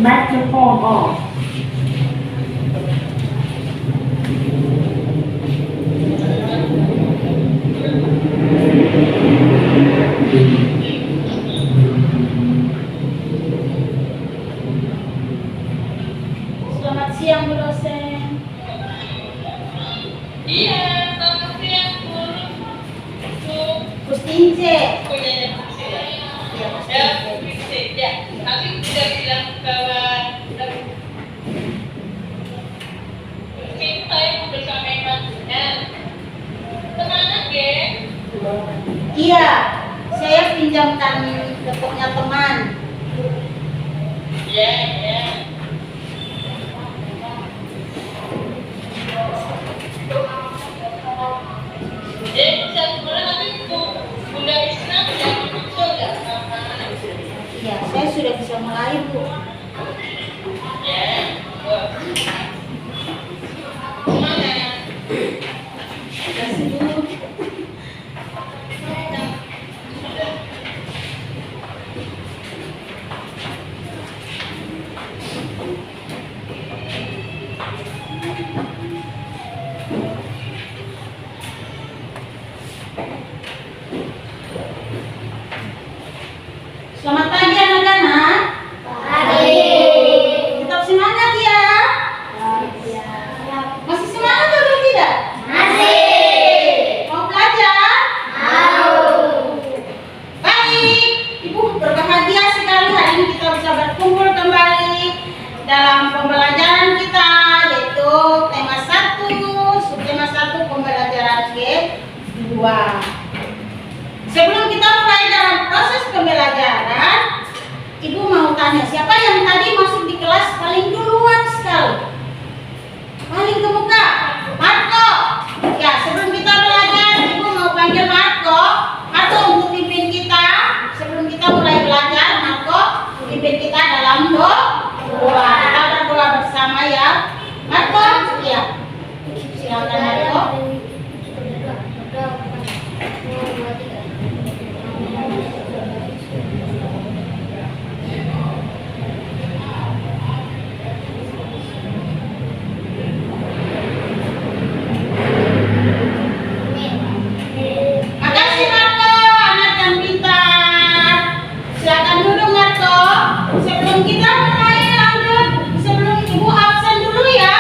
microphone off. Selamat siang, Bu dosen. Iya, selamat siang, Bu. Pustince. Punyanya Puisi ya? Iya, Ya, Pustince. Puisi. Ya, tapi sudah bilang kawan. Mungkin saya mau bersama ya. Kemana, geng? Iya, saya pinjamkan laptopnya teman. Ya, ya. Saya sebenarnya nanti Bunda Isna yang muncul nggak sama? Iya, saya sudah bisa mulai, Bu. Ya, mana? Kasih dulu. Selamat pagi anak-anak. Tetap semangat ya. Masih semangat atau tidak? Mau belajar? Baik, Ibu berbahagia sekali hari ini kita bisa berkumpul kembali dalam pembelajaran kita, yaitu tema 1, subtema 1 pembelajaran kedua. Sebelum kita mulai dalam proses pembelajaran, Ibu mau tanya, siapa yang tadi masuk di kelas paling duluan sekali? Paling ke muka? Marco. Ya, sebelum kita belajar, Ibu mau panggil Marco. Marco untuk pimpin kita. Sebelum kita mulai belajar, Marco pimpin kita dalam doa. Kita berdoa bersama ya. Marco, ya. Silakan Marco. Makasih Marco, anak yang pintar. Silakan duduk Marco. Sebelum kita mulai lanjut, sebelum Ibu absen dulu ya.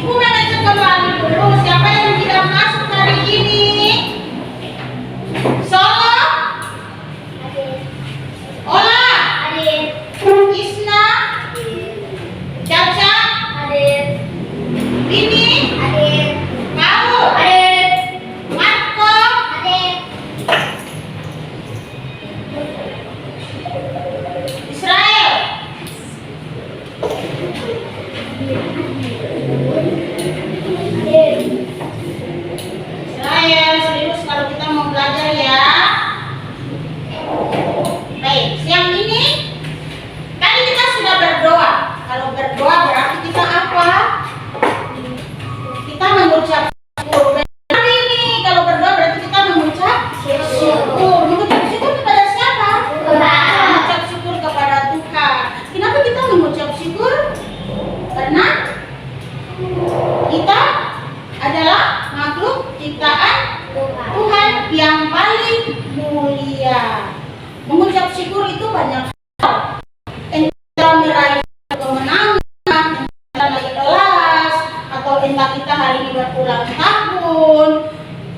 Ibu manajer kembali dulu. Siapa yang tidak masuk hari ini? Solo, Ola, Isna, Caca, Bini, Paul, Marco, Israel. Israel, serius kalau kita mau belajar ya. Baik, siang ini tadi kita sudah berdoa. Kalau berdoa berarti kita apa? Kita mengucap syukur. Hari ini kalau berdoa berarti kita mengucap syukur. Mengucap syukur kepada siapa? Mengucap syukur kepada Tuhan. Kenapa kita mengucap syukur? Karena kita adalah makhluk ciptaan Tuhan yang paling mulia. Mengucap syukur itu banyak hal. Kita meraih kemenangan, kita lagi kelas, atau entah kita hari ini berulang tahun,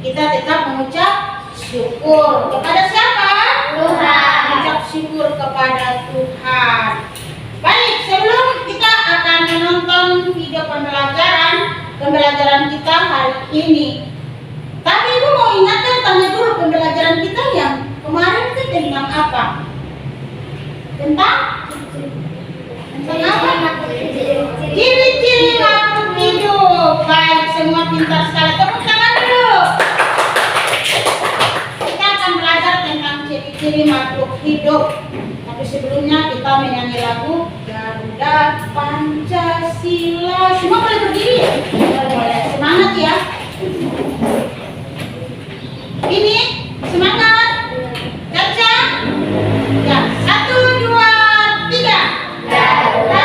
kita tetap mengucap syukur kepada siapa? Tuhan. Mengucap syukur kepada Tuhan. Baik, sebelum kita akan menonton video pembelajaran kita hari ini. Tapi Ibu mau ingatkan, tanya dulu pembelajaran kita yang kemarin itu tentang apa? Tentang apa? Ciri-ciri makhluk hidup. Baik, semua pintar sekali. Tepuk tangan dulu. Kita akan belajar tentang ciri-ciri makhluk hidup. Tapi sebelumnya kita menyanyi lagu Garuda Pancasila. Semua boleh berdiri ya? Boleh. Semangat ya. Ini semangat. Caca. Ya, 1, 2, 3.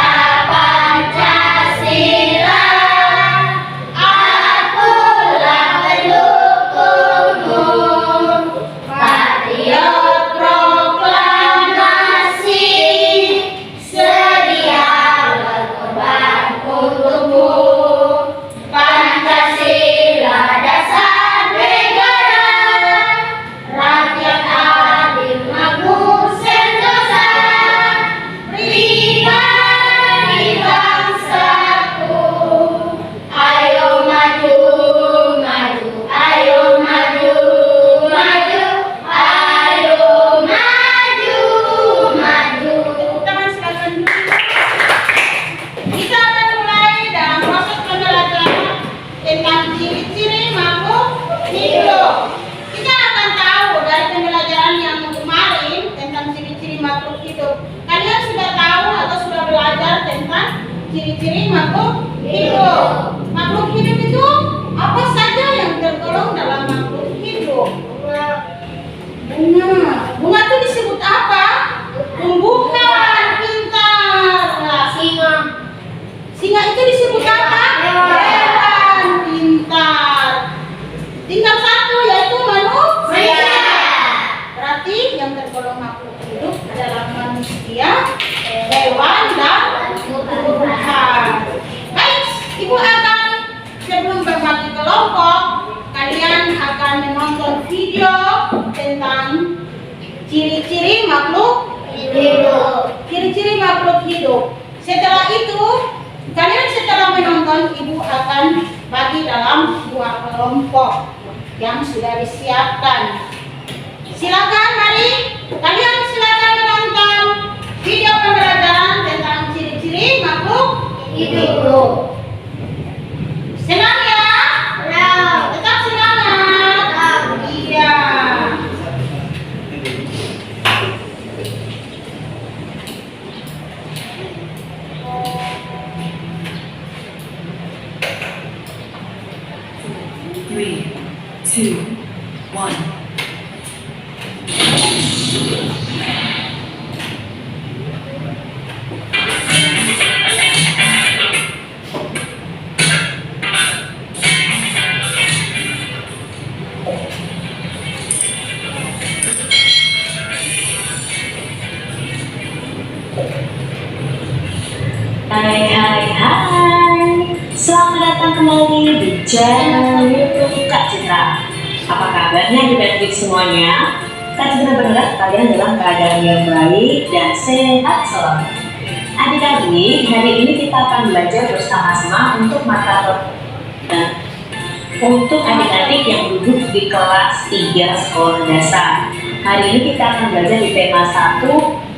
makhluk hidup. Kalian sudah tahu atau sudah belajar tentang ciri-ciri makhluk hidup. Makhluk hidup itu apa saja yang tergolong dalam makhluk hidup? Bunga itu disebut apa? Tumbuhan. Pintar. Nah, singa itu disebut apa? Hewan. Pintar. Tinggal satu, yaitu manusia. Berarti yang tergolong makhluk hidup adalah manusia, hewan, dan tumbuhan. Baik, Ibu akan sebelum berbagi kelompok, kalian akan menonton video tentang ciri-ciri makhluk hidup. Ciri-ciri makhluk hidup. Setelah itu, kalian setelah menonton, Ibu akan bagi dalam 2 kelompok yang sudah disiapkan. Silakan, mari kalian silakan menonton video pembelajaran tentang ciri-ciri makhluk hidup. Senang ya? Tetap semangat. Iya. Three, two, one. Hai, selamat datang kembali di channel YouTube Kak Citra. Apa kabarnya adik-adik semuanya? Kak Citra berharap kalian dalam keadaan yang baik dan sehat selalu. Adik-adik, hari ini kita akan belajar bersama-sama untuk mata untuk adik-adik yang duduk di kelas 3 sekolah dasar. Hari ini kita akan belajar di tema 1,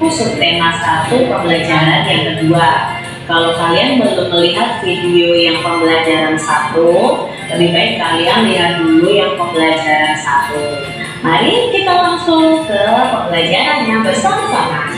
khusus tema 1 pembelajaran yang kedua. Kalau kalian belum melihat video yang pembelajaran 1, lebih baik kalian lihat dulu yang pembelajaran 1. Mari kita langsung ke pembelajarannya bersama-sama.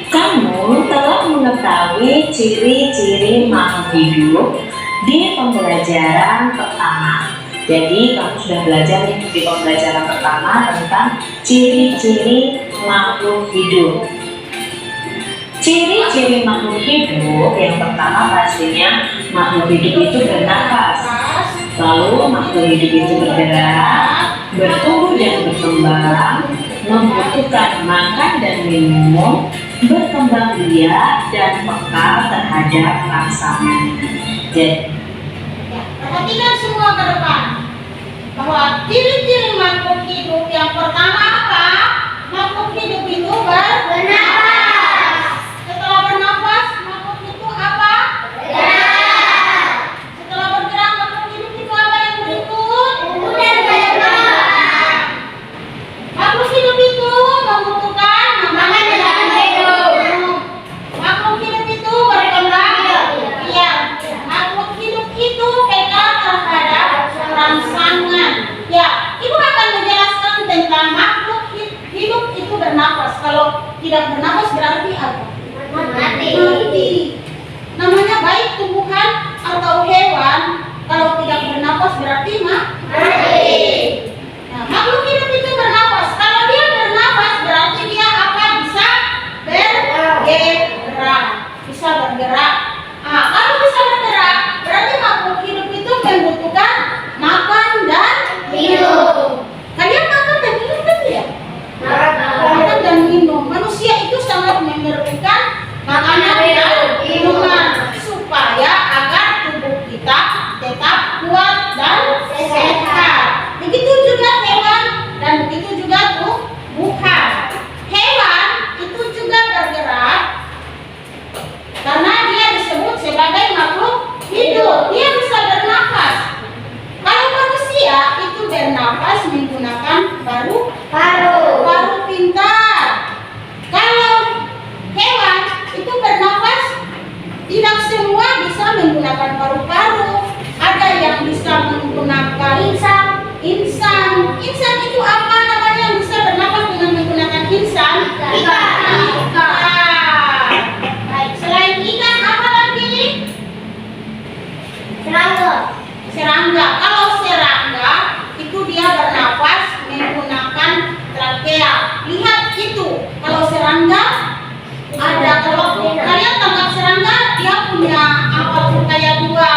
Kamu telah mengetahui ciri-ciri makhluk hidup di pembelajaran pertama. Jadi kamu sudah belajar di pembelajaran pertama tentang ciri-ciri makhluk hidup. Ciri-ciri makhluk hidup yang pertama pastinya makhluk hidup itu bernafas. Lalu makhluk hidup itu bergerak, bertumbuh dan berkembang, membutuhkan makan dan minum, berkembang biak dan peka terhadap rangsangan. Jadi perhatikan semua ke depan bahwa ciri-ciri makhluk hidup yang pertama apa? Makhluk hidup itu bernafas. Setelah bernafas, makhluk itu apa? Bergerak. Setelah bergerak, makhluk hidup itu apa yang berikut? Bergerak. Makhluk hidup itu membutuhkan makan dan minum. Makhluk hidup itu berkembang biak. Makhluk hidup itu peka terhadap rangsangan. Ya, Ibu akan menjelaskan tentang makhluk hidup itu bernafas. Kalau tidak bernafas berarti apa? Mati. Namanya baik tumbuhan atau hewan, kalau tidak bernafas berarti mati. Nah, makhluk hidup itu bernafas. Kalau dia bernafas berarti dia apa? Bisa bergerak. Bisa bergerak. Nah, kalau bisa bergerak, berarti makhluk hidup itu membutuhkan makan dan minum. Kalian makan dan minum kan ya? Makan dan minum. Manusia itu sangat memerlukan makanan dan minuman supaya agar tubuh kita tetap kuat dan sehat. Insan itu apa namanya yang bisa bernafas dengan menggunakan insan? Ikan. Baik, selain ikan apa lagi? Serangga. Kalau serangga itu dia bernafas menggunakan trakea. Lihat itu. Kalau serangga ada, kalau kalian tangkap serangga, dia punya apa tuh kayak dua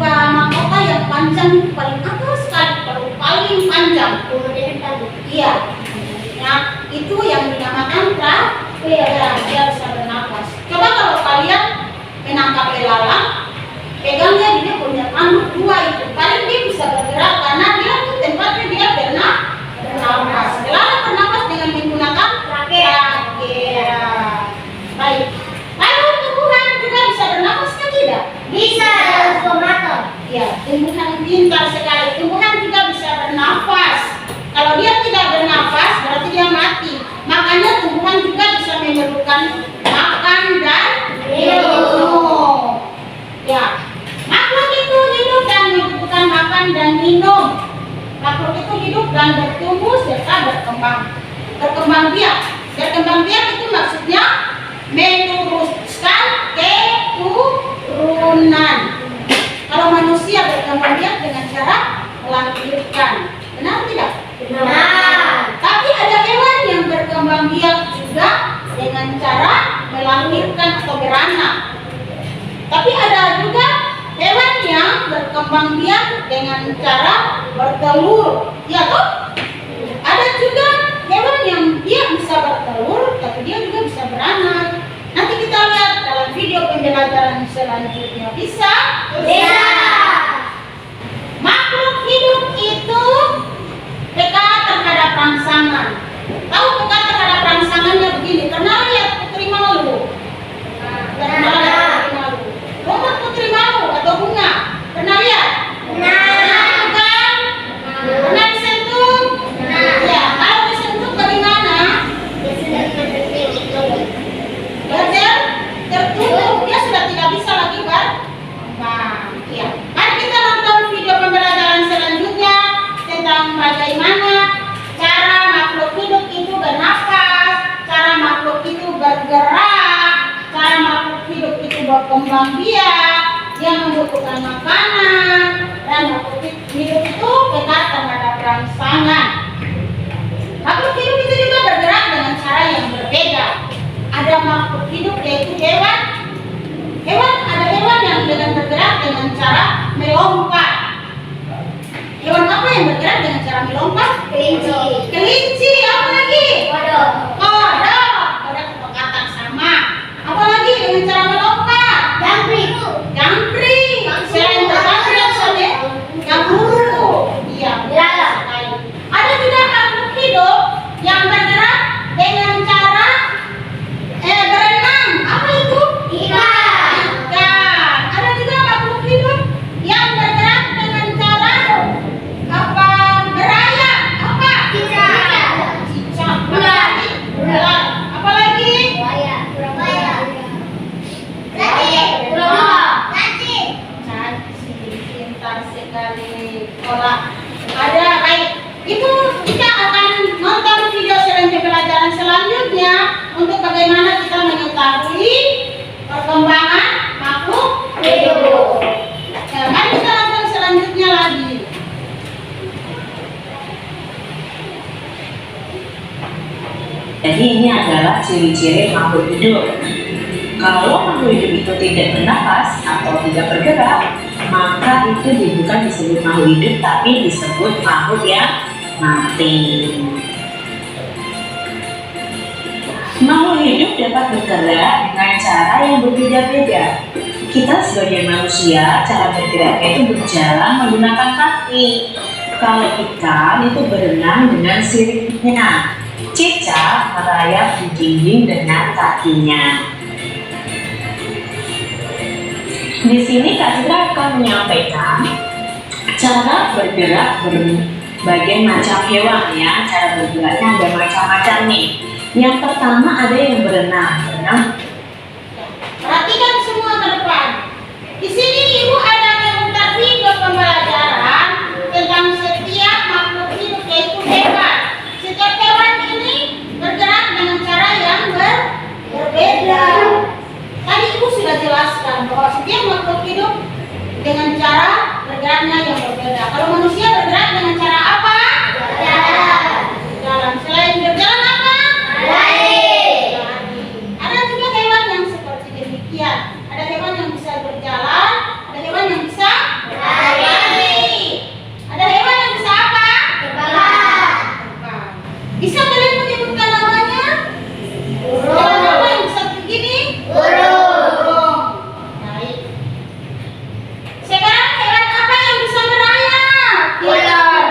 mahkota yang panjang, itu paling atas sekali, paling panjang. Iya. Nah, itu yang dinamakan trakea. Dia bisa bernafas. Coba kalau kalian menangkap belalang, pegangnya dia punya tanduk dua itu, paling dia bisa bergerak karena dia tuh tempatnya dia bernafas. Belalang bernafas dengan menggunakan trakea. Baik. Lalu tumbuhan juga bisa bernafas kan tidak? Bisa. Ya, tumbuhan pintar sekali. Tumbuhan juga bisa bernafas. Kalau dia tidak bernafas berarti dia mati. Makanya tumbuhan juga bisa memerlukan makan dan minum. Ya, makhluk itu hidup dan membutuhkan makan dan minum. Makhluk itu hidup dan bertumbuh serta berkembang. Berkembang biak. Berkembang biak itu maksudnya meneruskan keturunan. Kalau manusia berkembang biak dengan cara melahirkan, benar tidak? Benar. Tapi ada hewan yang berkembang biak juga dengan cara melahirkan atau beranak. Tapi ada juga hewan yang berkembang biak dengan cara bertelur, ya toh? Ada juga hewan yang dia bisa bertelur, tapi dia juga bisa beranak. Nanti kita lihat dalam video pembelajaran selanjutnya. Bisa? Bisa. Makhluk hidup itu peka terhadap rangsangan. Tahu peka terhadap rangsangannya begini? Pernah lihat putri malu? Pernah lihat putri malu? Rumput putri malu atau bunga? Pernah lihat? Bukan? Pernah disentuh? Ya, kalau disentuh bagaimana? Tertutup, dia sudah tidak bisa lagi berkembang. Ya. Mari kita nonton video pembelajaran selanjutnya tentang bagaimana cara makhluk hidup itu bernafas, cara makhluk itu bergerak, cara makhluk hidup itu berkembang biak, yang membutuhkan makanan, dan makhluk hidup itu peka terhadap rangsangan. Makhluk hidup itu juga bergerak dengan cara yang berbeda. Ada makhluk hidup yaitu hewan. Ada hewan yang dengan bergerak dengan cara melompat. Hewan apa yang bergerak dengan cara melompat? Kelinci. Apa lagi? Kodok. Atau katak sama. Apa lagi dengan cara melompat? Jangkrik. Selain terbang saja. Kanguru. Iya. Ada juga makhluk hidup yang bergerak dengan cara berenang. Apa itu? Ikan. Ada juga makhluk hidup yang bergerak dengan cara berayap. Apa? Cicak. Ular. Apa lagi? Cacing. Pintar sekali. Ada. Baik. Ibu, kita akan nonton video pembelajaran selanjutnya untuk bagaimana kita mengetahui perkembangan makhluk hidup. Mari kita nonton selanjutnya lagi. Jadi ini adalah ciri-ciri makhluk hidup. Kalau makhluk hidup itu tidak bernafas atau tidak bergerak, maka itu bukan disebut makhluk hidup, tapi disebut makhluk yang mati. Makhluk hidup dapat bergerak dengan cara yang berbeda-beda. Kita sebagai manusia, cara bergeraknya itu berjalan menggunakan kaki. Kalau ikan itu berenang dengan siripnya. Cicak merayap di dinding dengan kakinya. Di sini Kak Citra akan menyampaikan cara bergerak berbagai macam hewan ya. Cara bergeraknya ada macam-macam nih. Yang pertama ada yang berenang. Perhatikan semua ke depan. Di sini Ibu ada memutar video pembelajaran tentang setiap makhluk hidup yaitu Bisa kalian menyebutkan namanya? Hewan apa yang bisa begini? Burung. Baik. Sekarang hewan apa yang bisa merayap? Ular.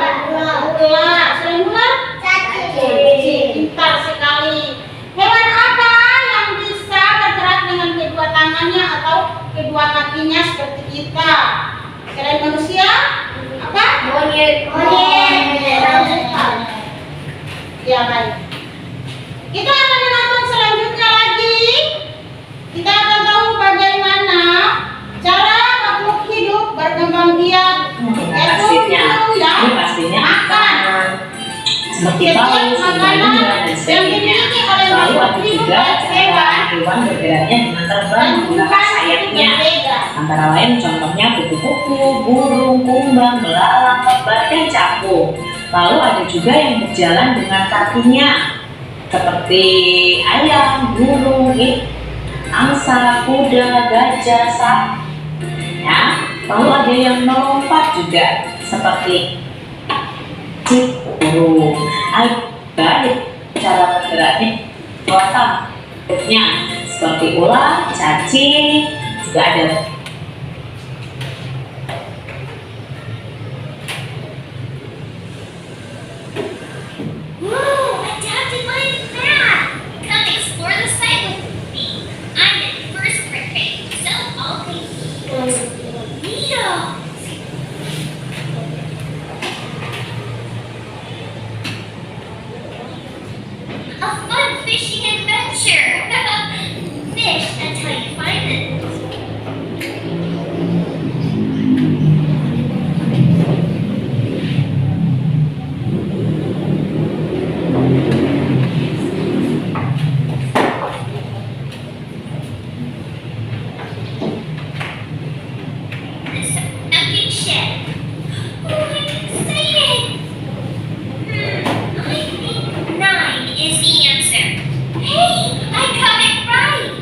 Ular. Selain ular? Cacing. Pintar sekali. Hewan apa yang bisa bergerak dengan kedua tangannya atau kedua kakinya seperti kita? Selain manusia? Apa? Monyet. Ya, baik. Kita akan menonton selanjutnya lagi. Kita akan tahu bagaimana cara makhluk hidup berkembang biak. Pastinya, ini pastinya makan. seperti Setiap paus, makanan dan yang sebagainya. dimiliki oleh Lalu makhluk ada hidup juga dan hewan hewan bergeraknya dengan terbang dan menggunakan bukan itu sayapnya. berbeda. Antara lain contohnya kupu-kupu, burung, kumbang, belalang, lebar, dan capung. Lalu ada juga yang berjalan dengan kakinya, seperti ayam, burung, angsa, kuda, gajah, sapi. Ya, lalu ada yang melompat juga, seperti burung. Baik, cara bergeraknya, bentuknya seperti ular, cacing, juga ada. Whoa, adapted like that! Come explore the site with me. I'm in first grade, so I'll be Neato! A fun fishing adventure! Fish until you find them. The sunken shed. Oh, I'm excited! I think 9 is the answer. Hey, I got it right!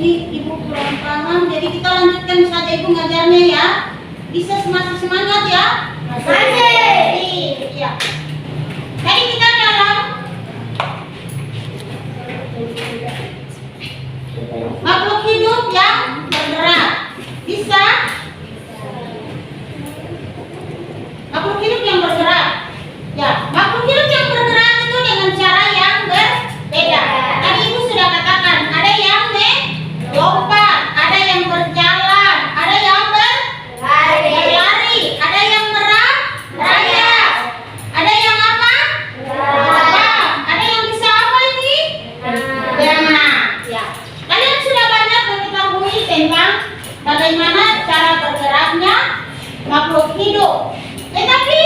Jadi ibu kurang paham. Jadi kita lanjutkan saja ibu ngajarnya ya. Bisa masih semangat ya? Masih. Iya. Tadi kita dalam makhluk hidup yang bergerak. Bisa? Makhluk hidup yang bergerak. Ya, makhluk hidup yang bergerak itu dengan cara yang berbeda. Tadi ibu sudah katakan, ada yang melompat, ada yang berjalan, ada yang berlari, ada yang merayap, ada yang apa? Terbang, ada yang bisa apa ini? Berenang. Ya. Kalian sudah banyak mengetahui tentang bagaimana cara bergeraknya makhluk hidup. Tetapi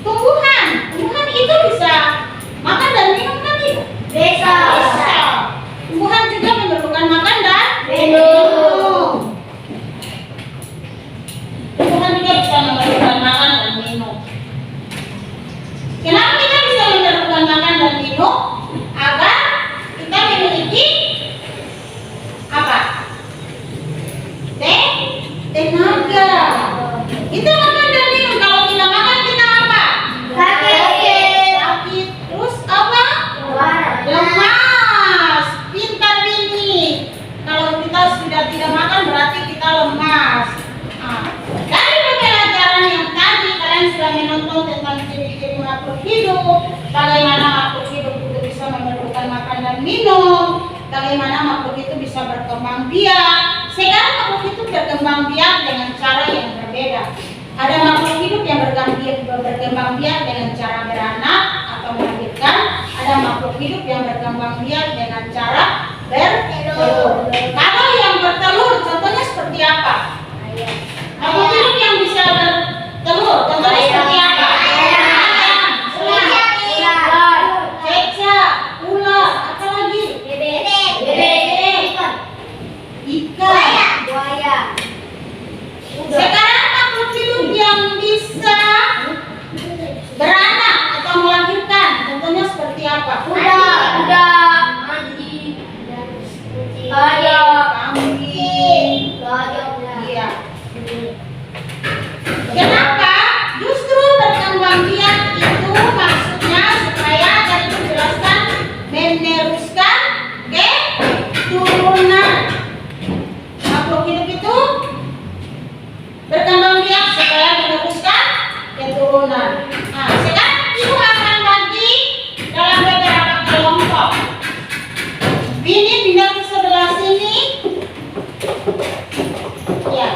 tumbuhan itu bisa makan dan minum kan ibu? Bisa. Tumbuhan juga memerlukan makan dan minum. Tumbuhan juga bisa memerlukan makan dan minum. Kenapa kita bisa memerlukan makan dan minum? Agar kita memiliki apa? Tenaga. Kita makan dan minum. Kalau tidak makan kita apa? Sakit. Terus apa? Lemas. Pintar ini. Kalau kita sudah tidak makan berarti kita lemas. Nah, dari pembelajaran yang tadi kalian sudah menonton tentang ciri-ciri makhluk hidup, bagaimana makhluk hidup itu bisa memerlukan makan dan minum, bagaimana makhluk itu bisa berkembang biak. Sekarang makhluk hidup berkembang biak dengan cara yang berbeda. Ada makhluk hidup yang berkembang biak dengan cara beranak atau melahirkan. Ada makhluk hidup yang berkembang biak dengan cara bertelur. Kalau yang bertelur, contohnya seperti apa? Makhluk hidup yang bisa bertelur, contohnya seperti apa? Cecak, ular, apa lagi? Bebek, ikan, buaya. Sekarang makhluk hidup yang bisa beranak atau melahirkan, contohnya seperti apa? Kuda, kambing, iya. Kenapa? Justru berkembang biak itu maksudnya supaya tadi dijelaskan meneruskan keturunan. Makhluk hidup itu berkembang biak supaya meneruskan keturunan. Nah, sekarang ibu akan bagi dalam beberapa kelompok. Ini pindah ke sebelah sini. Ya.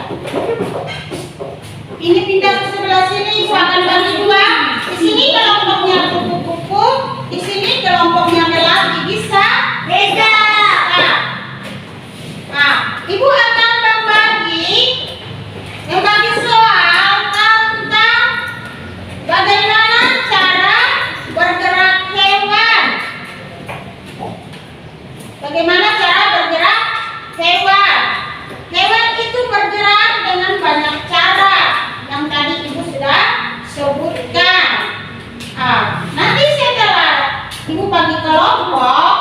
Ini pindah ke sebelah sini, ibu akan bagi dua. Di sini kelompoknya kupu-kupu, di sini kelompoknya melati. Bisa? Bisa. Nah, ibu akan membagi soal tentang bagaimana cara bergerak hewan. Bagaimana cara bergerak hewan? Hewan itu bergerak dengan banyak cara yang tadi ibu sudah sebutkan. Nanti setelah ibu bagi kelompok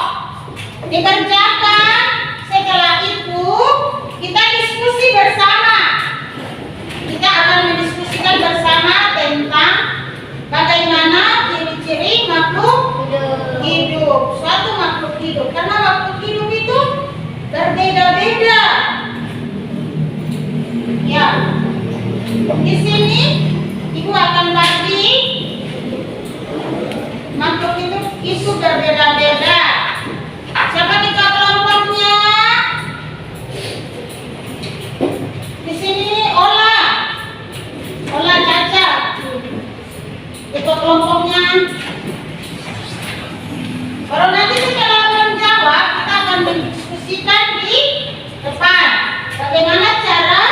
dikerjakan, setelah itu kita diskusi bersama. Kita akan mendiskusikan bersama tentang bagaimana ciri-ciri makhluk hidup, suatu makhluk hidup. Karena makhluk hidup itu berbeda-beda. Ya, di sini ibu akan bagi makhluk hidup itu berbeda-beda. Siapa kita kelompoknya? Di sini Ola Caca. Itu kelompoknya. Kalau nanti setelah menjawab, kita akan mendiskusikan di depan bagaimana cara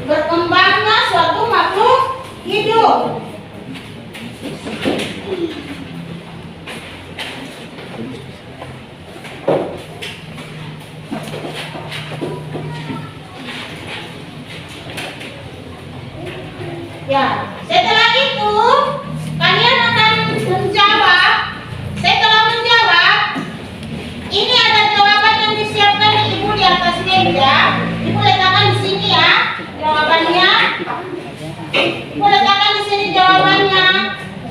berkembangnya suatu makhluk hidup. meja. Ibu letakkan di sini ya jawabannya. Ibu letakkan di sini jawabannya.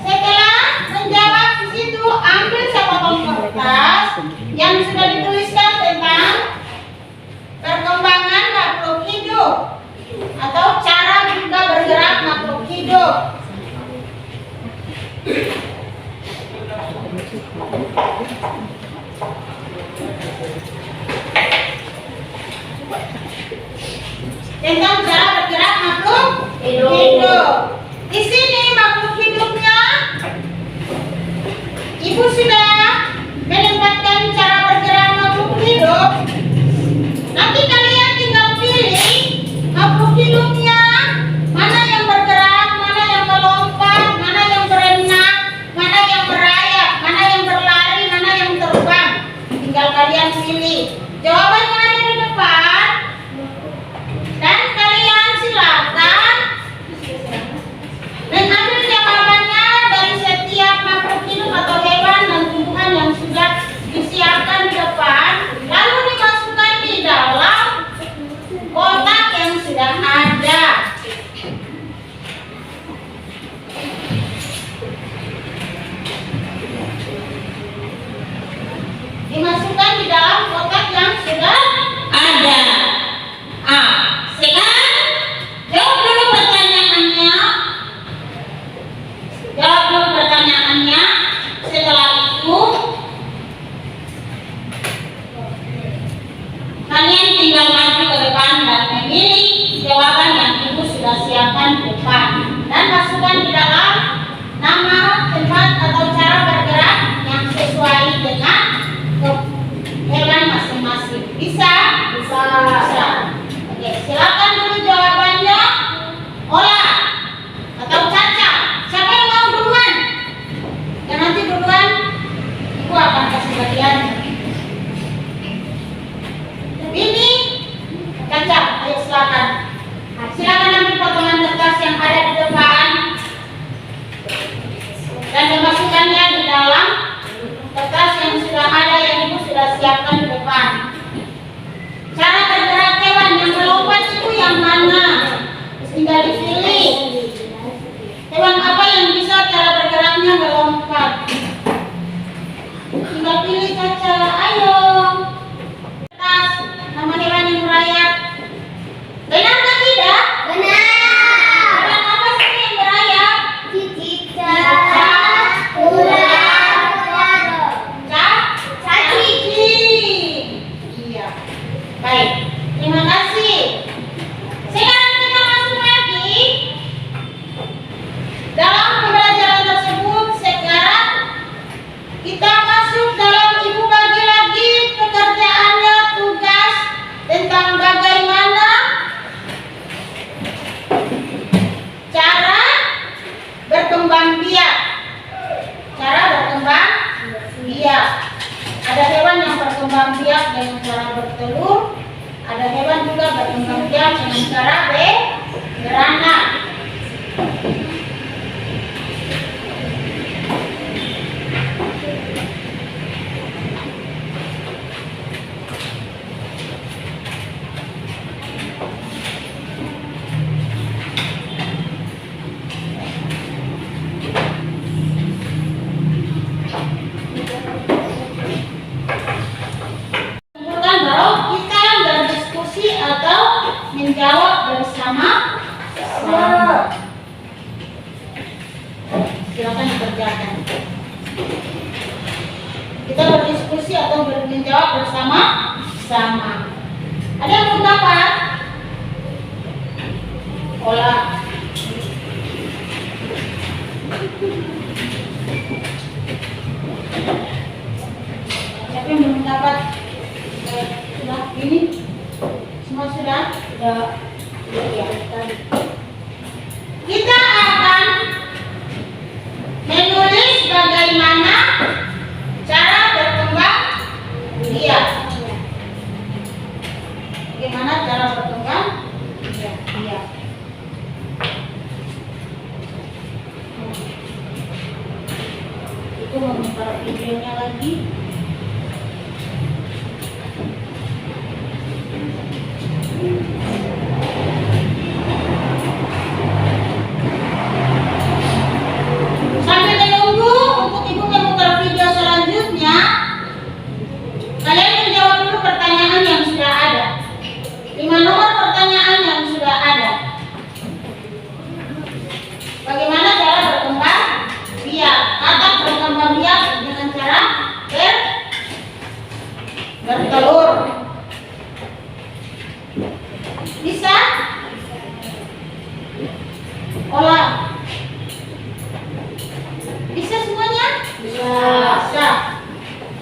Setelah menjawab di situ, ambil sepotong kertas yang sudah dituliskan tentang perkembangan makhluk hidup atau cara juga bergerak makhluk hidup. Tentang cara bergerak makhluk hidup. Di sini makhluk hidupnya, Ibu sudah menempatkan cara bergerak makhluk hidup. Nanti kalian tinggal pilih makhluk hidupnya, mana yang bergerak, mana yang melompat, mana yang berenang, mana yang merayap, mana yang berlari, mana yang terbang. Tinggal kalian pilih. Jawabannya ada di depan. Dan kalian silakan mengambil jawabannya dari setiap makhluk hidup atau hewan dan tumbuhan yang sudah disiapkan di depan, lalu dimasukkan di dalam kotak yang sudah ada. Dimasukkan di dalam kotak yang sudah ada. Sekarang jawab dulu pertanyaannya. Jawab dulu pertanyaannya. Setelah itu kalian tinggal maju ke depan dan memilih jawaban yang Ibu sudah siapkan di depan dan masukkan di dalam nama, tempat atau cara bergerak yang sesuai dengan hewan masing-masing. Bisa? Bisa. Oke, silakan dulu jawabannya. Ola atau Caca. Siapa yang mau duluan? Dan nanti duluan Ibu akan kasih bagian. Ini Caca, ayo silakan. Silakan ambil potongan kertas yang ada di depan dan dimasukkannya di dalam kertas yang sudah ada yang Ibu sudah siapkan di depan. Cara bergerak hewan yang melompat itu yang mana? Tinggal dipilih. Hewan apa yang bisa cara bergeraknya melompat? Tinggal pilih Caca. Ayo. Kertas, nama hewan yang merayap. Benar atau tidak? Benar. Hewan apa sih yang merayap? Cicak, ular, Cacing. Iya. Baik. Terima kasih. Sekarang kita masuk lagi dalam pembelajaran tersebut. Sekarang kita masuk dalam Ibu bagi lagi pekerjaannya, tugas tentang bagaimana cara berkembang biak. Cara berkembang biak. Ada hewan yang berkembang biak dengan cara bertelur. Ada hewan juga berkembang biak dengan cara beranak. Kemudian baru kita berdiskusi atau menjawab bersama. Silakan dikerjakan. Kita berdiskusi atau menjawab bersama-sama. Ada yang belum dapat? Olah. Siapa yang belum dapat? Sudah ini? Semua sudah? Sudah. Ya, kita akan menulis bagaimana cara berkembang biak. Bagaimana cara berkembang biak. Itu memutar videonya lagi.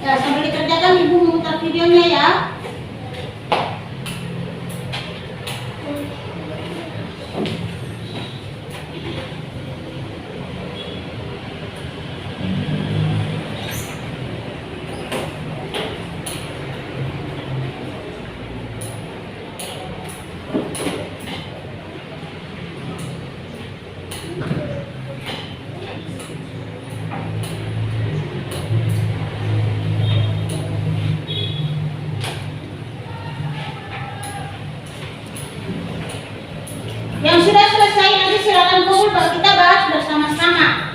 Ya, sambil dikerjakan Ibu memutar videonya ya. Yang sudah selesai nanti silakan kumpul baru kita bahas bersama-sama.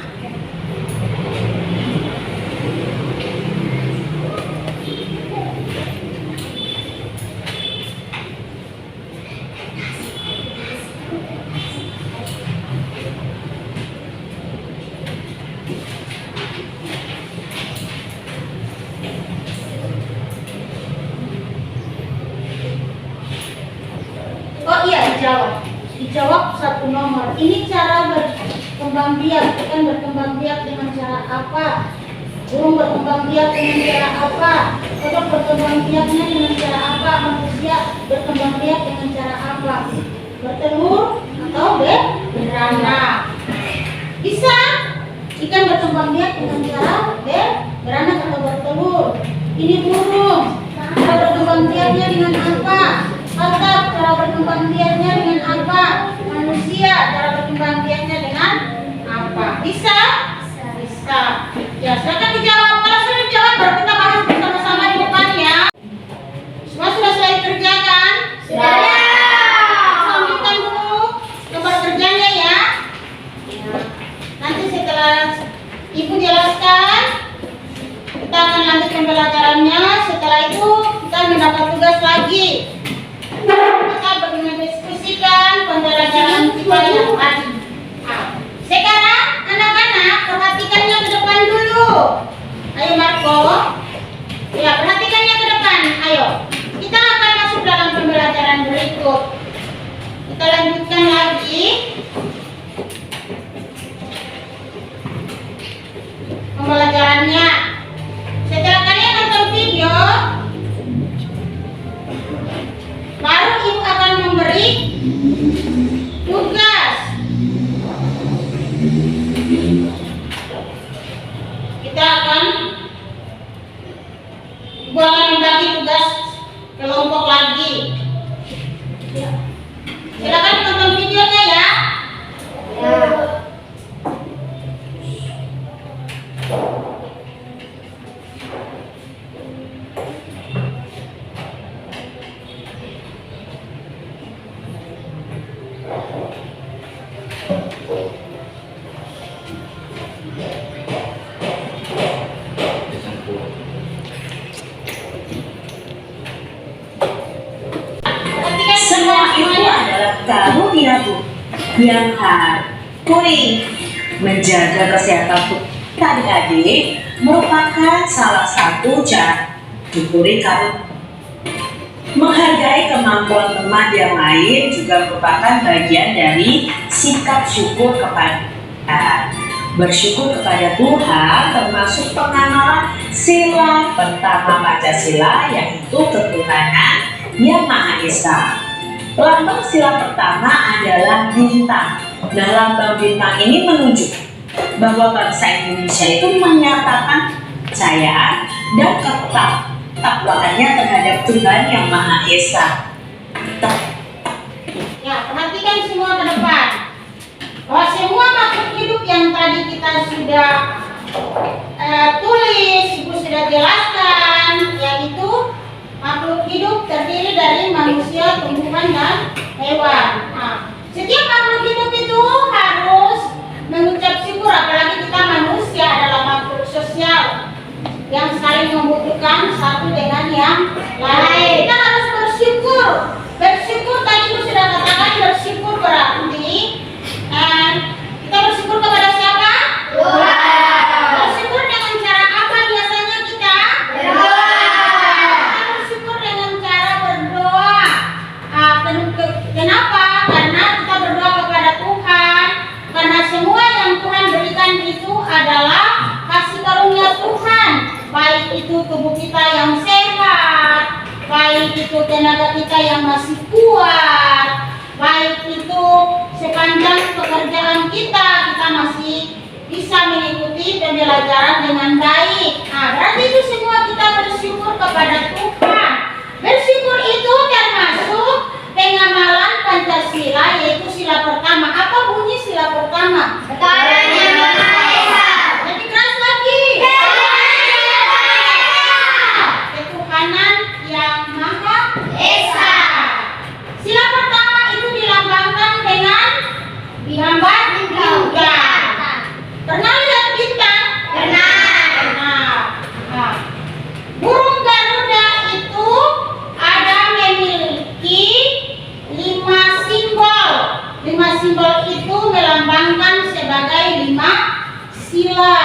Oh iya, dijawab satu nomor. Ini cara berkembang biak, kan berkembang biak dengan cara apa? Burung berkembang biak dengan cara apa? Kodok berkembang biaknya dengan cara apa? Manusia berkembang biak dengan cara apa? Bertelur atau beranak? Bisa. Ikan berkembang biak dengan cara beranak atau bertelur. Ini burung. Cara berkembang biaknya dengan apa? Tetap cara berkembang biaknya dengan apa? Manusia cara berkembang biaknya dengan apa? Bisa? Bisa. Ya, silakan dijawab. Kalau sudah dijawab baru kita bahas bersama-sama di depan ya. Semua sudah selesai kerjakan? Sudah. Lanjutkan dulu gambar kerjanya ya. Nanti setelah Ibu jelaskan, kita akan lanjut pembelajarannya. Setelah itu kita mendapat tugas lagi. Kita berdiskusikan pembelajaran kita yang tadi. Sekarang anak-anak perhatikannya ke depan dulu. Ayo Marco. Ya, perhatikannya ke depan. Ayo. Kita akan masuk dalam pembelajaran berikut. Kita lanjutkan lagi. Pembelajarannya. Setelah kalian nonton video, baru Ibu akan memberi tugas. Ibu akan membagi tugas kelompok lagi. Silakan tonton videonya ya. Semua itu adalah kamu Bu yang kuning. Menjaga kesehatan adik-adik merupakan salah satu cara diberi kamu. Menghargai kemampuan teman yang lain juga merupakan bagian dari sikap syukur kepada bersyukur kepada Tuhan, termasuk pengenalan sila pertama Pancasila, yaitu ketuhanan yang Maha Esa. Lambang sila pertama adalah bintang. Nah, lambang bintang ini menunjuk bahwa bangsa Indonesia itu menyatakan kepercayaan dan ketakwaannya terhadap Tuhan yang Maha Esa. Ya, perhatikan semua ke depan. Bahwa semua makhluk hidup yang tadi kita sudah tulis, Ibu sudah jelaskan, yaitu makhluk hidup terdiri dari manusia, tumbuhan, dan hewan. Nah, setiap makhluk hidup itu harus mengucap syukur, apalagi kita manusia adalah makhluk sosial yang saling membutuhkan satu dengan yang lain. Kita harus bersyukur. Bersyukur tadi Ibu sudah katakan, bersyukur berarti kita bersyukur kepada siapa? Tuhan. Bersyukur dengan cara apa biasanya kita? Kita bersyukur dengan cara berdoa. Kenapa? Karena kita berdoa kepada Tuhan. Karena semua yang Tuhan berikan itu adalah kasih karunia Tuhan. Baik itu tubuh kita yang sehat, baik itu tenaga kita yang masih kuat, baik itu sepanjang pekerjaan kita masih bisa mengikuti pembelajaran dengan baik. Nah, berarti itu semua kita bersyukur kepada Tuhan. Bersyukur itu termasuk pengamalan Pancasila, yaitu sila pertama. Apa bunyi sila pertama? Jadi keras lagi. Ketuhanan yang Maha Esa. Sila pertama itu dilambangkan dengan dihambat bintang. Pernah lihat bintang? Pernah. Nah, burung Garuda itu ada memiliki 5 simbol. 5 simbol itu melambangkan sebagai 5 sila.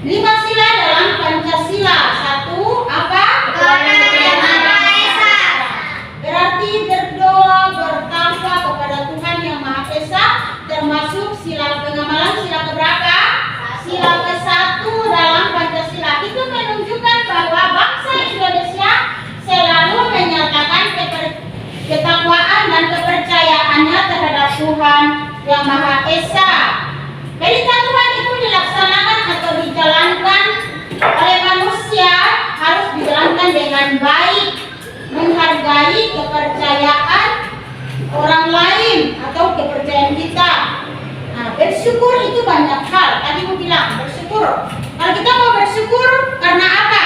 5 sila dalam Pancasila. 1, apa? Berarti berdoa, bertakwa kepada Tuhan yang Maha Esa, termasuk sila pengamalan sila keberapa? Sila ke-1 dalam Pancasila. Itu menunjukkan bahwa bangsa Indonesia selalu menyatakan ketakwaan dan kepercayaannya terhadap Tuhan yang Maha Esa. Perintah Tuhan itu dilaksanakan atau dijalankan oleh manusia harus dijalankan dengan baik, menghargai kepercayaan orang lain atau kepercayaan kita. Nah, bersyukur itu banyak hal. Tadi aku bilang bersyukur. Kalau kita mau bersyukur karena apa?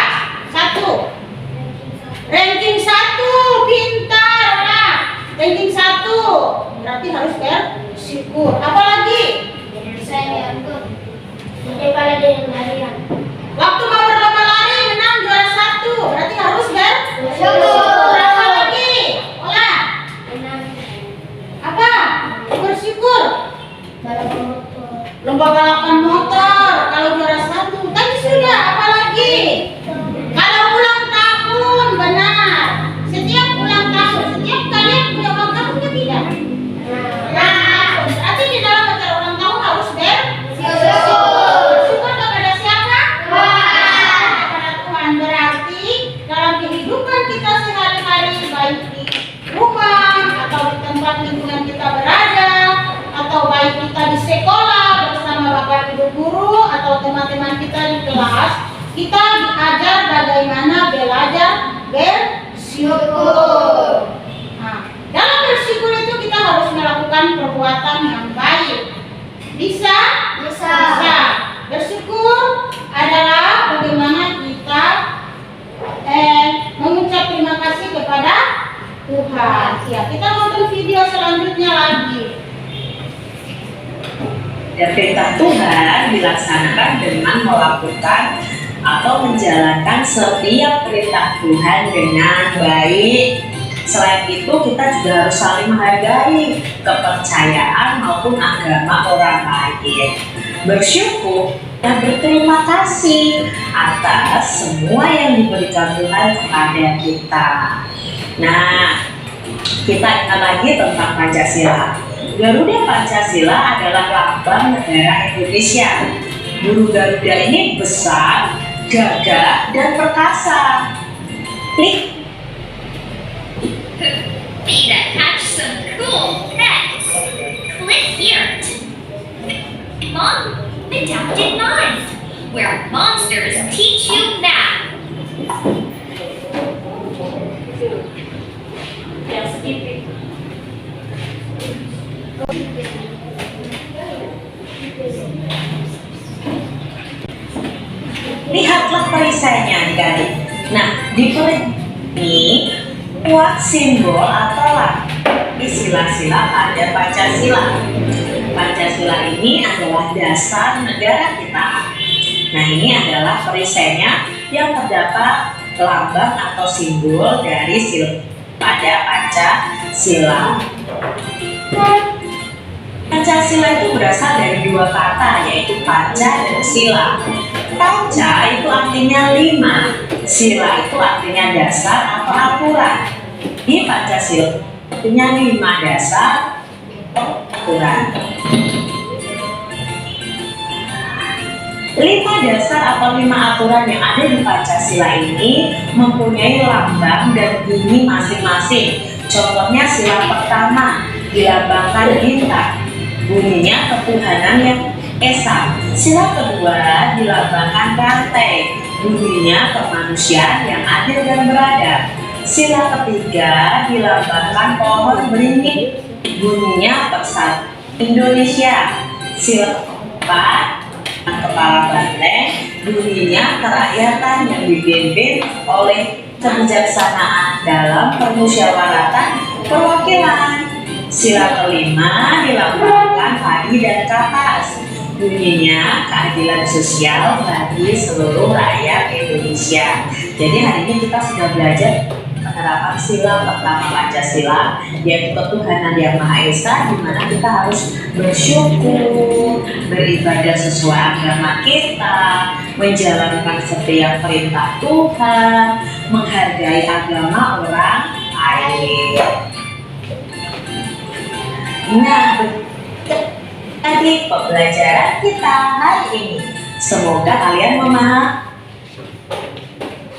1, ranking 1, pintar. Nah, ranking 1 berarti harus bersyukur. Apalagi? Waktu mau berlomba lari menang juara 1, berarti harus bersyukur. Apa lagi? Olah. Apa? Bersyukur. Lomba balapan motor kalau juara 1. Tadi sudah. Apa lagi? Kalau ulang tahun, benar. Setiap ulang tahun, setiap kalian punya ulang tahunnya tidak? Nah, berarti di dalam acara ulang tahun harus bersyukur. Bersyukur kepada siapa? Tuhan. Kepada Tuhan. Berarti dalam kehidupan kita sehari-hari, baik di rumah atau di tempat lingkungan kita berada, atau baik kita di sekolah bersama bapak ibu guru atau teman-teman kita di kelas, kita diajar bagaimana belajar bersyukur. Nah, dalam bersyukur itu kita harus melakukan perbuatan yang baik. Bisa? Bisa. Bersyukur adalah bagaimana kita mengucap terima kasih kepada Tuhan. Ya, kita nonton video selanjutnya lagi. Dan perintah Tuhan dilaksanakan dengan melakukan atau menjalankan setiap perintah Tuhan dengan baik. Selain itu, kita juga harus saling menghargai kepercayaan maupun agama orang lain. Bersyukur dan berterima kasih atas semua yang diberikan Tuhan kepada kita. Nah, kita ingat lagi tentang Pancasila. Garuda Pancasila adalah lambang negara Indonesia. Burung Garuda ini besar, gagah, dan perkasa. Klik. Need to catch some cool pets? Click here. Mom Adapted Minds, where monsters teach you math. Lihatlah perisainya adik-adik. Nah, di perisai ini kuat simbol atau sila-sila pada Pancasila. Pancasila ini adalah dasar negara kita. Nah, ini adalah perisainya yang terdapat lambang atau simbol dari pada Pancasila. Pancasila itu berasal dari dua kata, yaitu panca dan sila. Panca itu artinya 5, sila itu artinya dasar atau aturan. Di Pancasila artinya 5 dasar aturan. 5 dasar atau 5 aturan yang ada di Pancasila ini mempunyai lambang dan bunyi masing-masing. Contohnya sila pertama dilambangkan bintang, bunyinya ketuhanan yang esa. Sila kedua dilambangkan rantai, bunyinya kemanusiaan yang adil dan beradab. Sila ketiga dilambangkan pohon beringin, bunyinya persatuan Indonesia. Sila keempat kepala banteng, bunyinya kerakyatan yang dipimpin oleh kebijaksanaan dalam permusyawaratan perwakilan. Sila kelima dilambangkan padi dan kapas, bunyinya keadilan sosial bagi seluruh rakyat Indonesia. Jadi hari ini kita sudah belajar penerapan sila pertama Pancasila, yaitu ketuhanan yang Maha Esa, di mana kita harus bersyukur, beribadah sesuai agama kita, menjalankan setiap perintah Tuhan, menghargai agama orang lain. Nah, tadi pembelajaran kita hari ini. Semoga kalian memahami.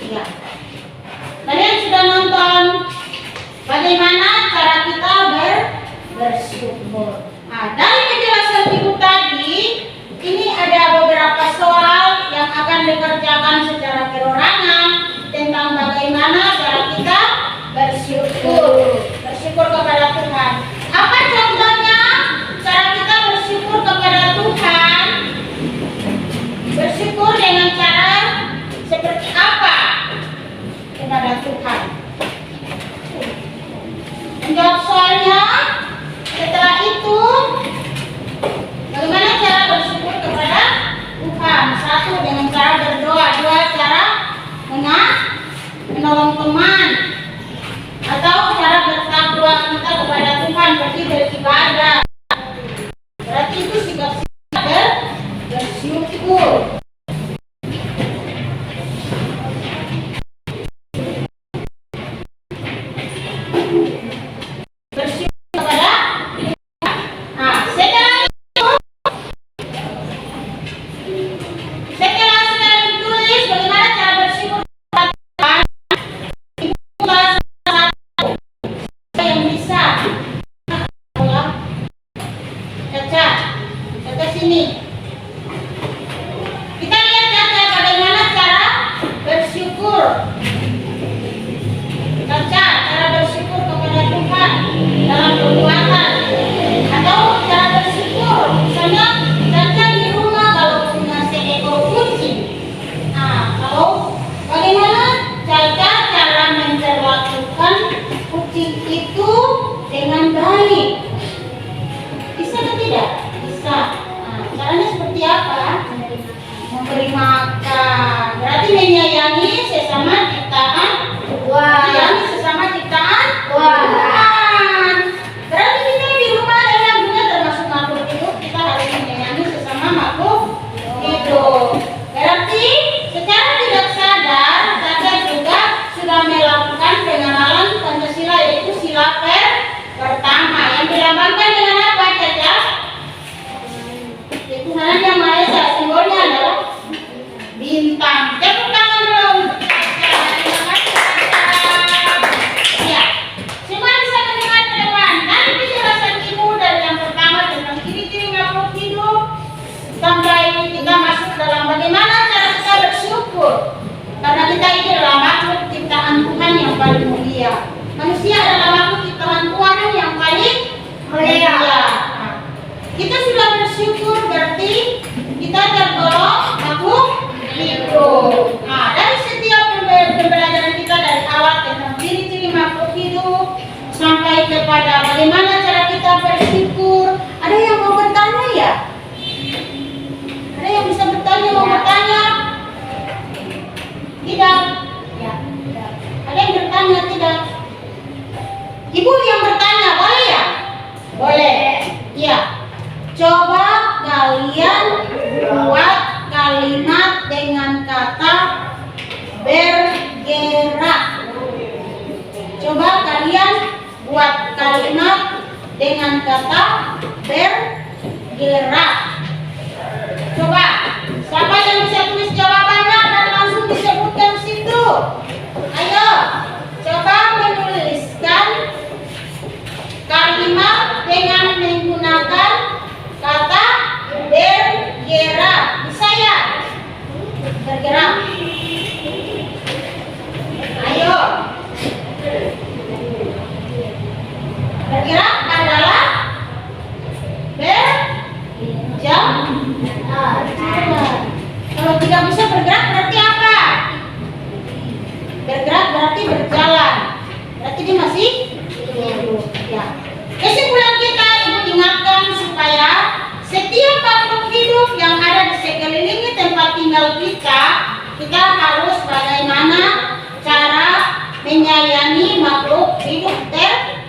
Ya. Kalian sudah nonton bagaimana cara kita bersyukur. Nah, dari penjelasan ibu tadi, ini ada beberapa soal yang akan dikerjakan secara perorangan tentang bagaimana cara kita bersyukur. Bersyukur kepada Tuhan. Apa contohnya cara kita bersyukur kepada Tuhan? Bersyukur dengan cara seperti apa kepada Tuhan? Menjawab soalnya. Setelah itu, bagaimana cara bersyukur kepada Tuhan? 1, dengan cara berdoa. 2, cara menolong teman, atau cara bertakwa kita kepada Tuhan, berarti beribadah. Berarti itu sikap bersyukur. Memberi makan, berarti menyayangi sesama ciptaan Tuhan. Sesama ciptaan Tuhan. Berarti kita di rumah dan dunia termasuk makhluk hidup, kita harus menyayangi sesama makhluk hidup. Berarti secara tidak sadar juga sudah melakukan pengenalan Pancasila, yaitu sila pertama yang dilambangkan dengan apa saja? Ketuhanan yang Maha Esa, simbolnya adalah bintang. Tepuk tangan dulu. Ya, semua bisa mendengar ke depan. Nanti penjelasan ibu dari yang pertama tentang ciri-ciri makhluk hidup sampai kita masuk dalam bagaimana cara kita bersyukur. Karena kita ini adalah makhluk ciptaan Tuhan yang paling mulia. Manusia adalah makhluk ciptaan Tuhan yang paling mulia. Kita sudah bersyukur, berarti kita tergolong makhluk hidup. Nah, dari setiap pembelajaran kita dari awal tentang ciri-ciri makhluk hidup sampai kepada bagaimana cara kita bersyukur. Ada yang mau bertanya ya? Ada yang bisa bertanya, mau bertanya? Tidak? Ya, tidak. Ada yang bertanya, tidak? Ibu yang bertanya, boleh ya? Boleh. Iya. Coba kalian buat kalimat dengan kata bergerak. Coba kalian buat kalimat dengan kata bergerak. Coba Siapa yang bisa tulis jawabannya dan langsung disebutkan di situ? Ayo, coba menuliskan kalimat dengan menggunakan kata bergerak. Bisa ya? Bergerak. Ayo. Bergerak adalah berjalan. Kalau tidak bisa bergerak berarti apa? Bergerak berarti berjalan. Berarti dia masih hidup. Ya. Kesimpulan kita ibu ingatkan supaya setiap makhluk hidup yang ada di sekeliling tempat tinggal kita harus bagaimana cara menyayangi makhluk hidup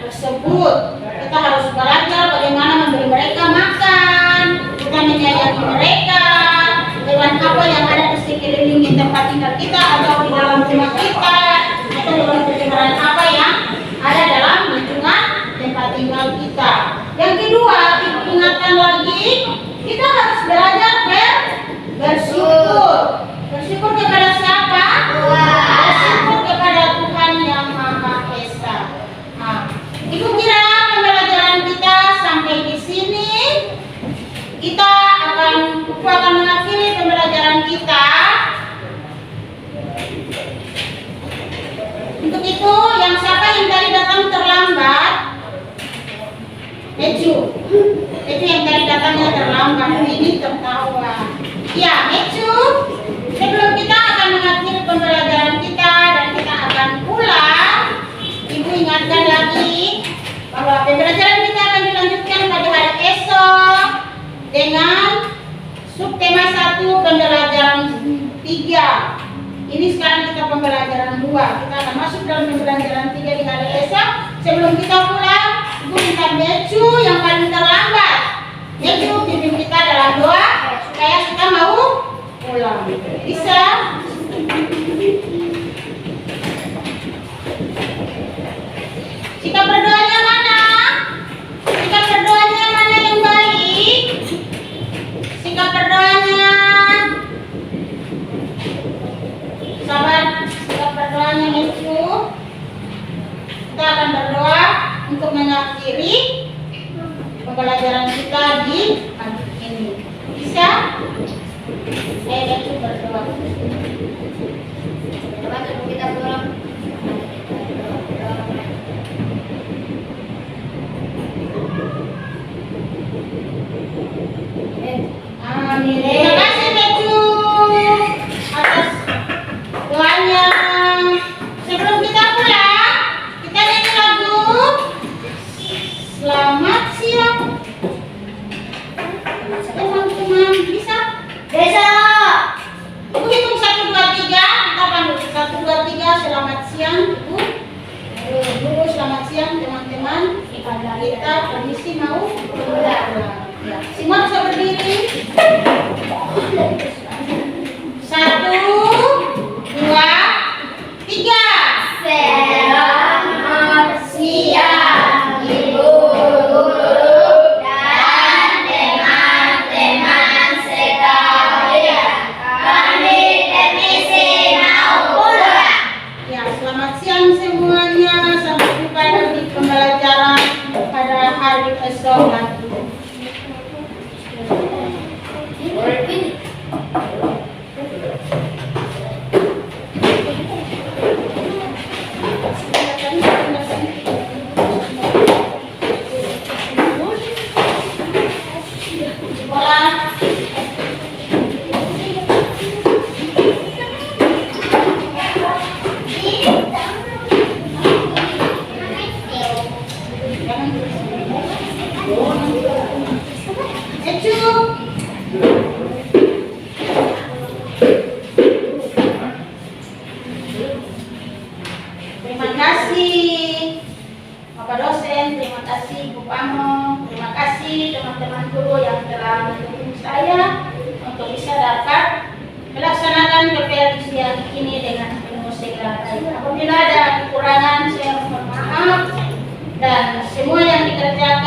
tersebut. Kita harus belajar bagaimana memberi mereka makan, kita menyayangi mereka, hewan apa yang ada di sekeliling tempat tinggal kita atau di dalam rumah kita, atau hewan peliharaan apa yang ada dalam lingkungan tempat tinggal kita. Yang kedua, ibu ingatkan lagi, kita harus belajar bersyukur. Bersyukur kepada siapa? Bersyukur kepada Tuhan Yang Maha Esa. Nah, ibu kira pembelajaran kita sampai di sini. Kita akan mengakhiri pembelajaran kita. Untuk itu, yang siapa yang tadi datang terlambat? Meju. Itu yang tadi datangnya terlambat, ini tertawa. Ya, Meju. Sebelum kita akan mengakhiri pembelajaran kita dan kita akan pulang, ibu ingatkan lagi bahwa pembelajaran kita akan dilanjutkan pada hari esok dengan subtema 1 pembelajaran 3. Ini sekarang kita pembelajaran 2. Kita akan masuk dalam pembelajaran 3 di hari esok. Sebelum kita pulang, ibu minta Meju yang paling terlambat. Meju pimpin kita dalam doa supaya kita mau pulang. Bisa? Sikap berdoanya mana? Sikap berdoanya mana yang baik? Sikap berdoanya. Sabar, sikap berdoanya Meju. Kita akan berdoa untuk mengakhiri pembelajaran kita di pagi ini. Bisa? Saya Meju berdoa. Coba kita pulang. Amin. Terima kasih Meju atas doanya. Sebelum kita pulang, kita nyanyi lagu Selamat Siang. Teman-teman bisa? Bisa. Ibu hitung 1, 2, 3. Kita panggil 1, 2, 3. Selamat siang Ibu. Guru selamat siang teman-teman. Kita permisi mau pulang. Ya. Semua bisa berdiri. 1, 2, 3. Selamat siang Ibu guru dan teman-teman sekalian. Kami permisi mau pulang. Ya, selamat siang semuanya. Sampai jumpa di pembelajaran pada hari esok nanti. Terima kasih Bapak dosen, terima kasih Bu Pamo, terima kasih teman-teman guru yang telah mendukung saya untuk bisa dapat melaksanakan PPL siang ini dengan penuh segala baik. Apabila ada kekurangan saya mohon maaf dan semua yang dikerjakan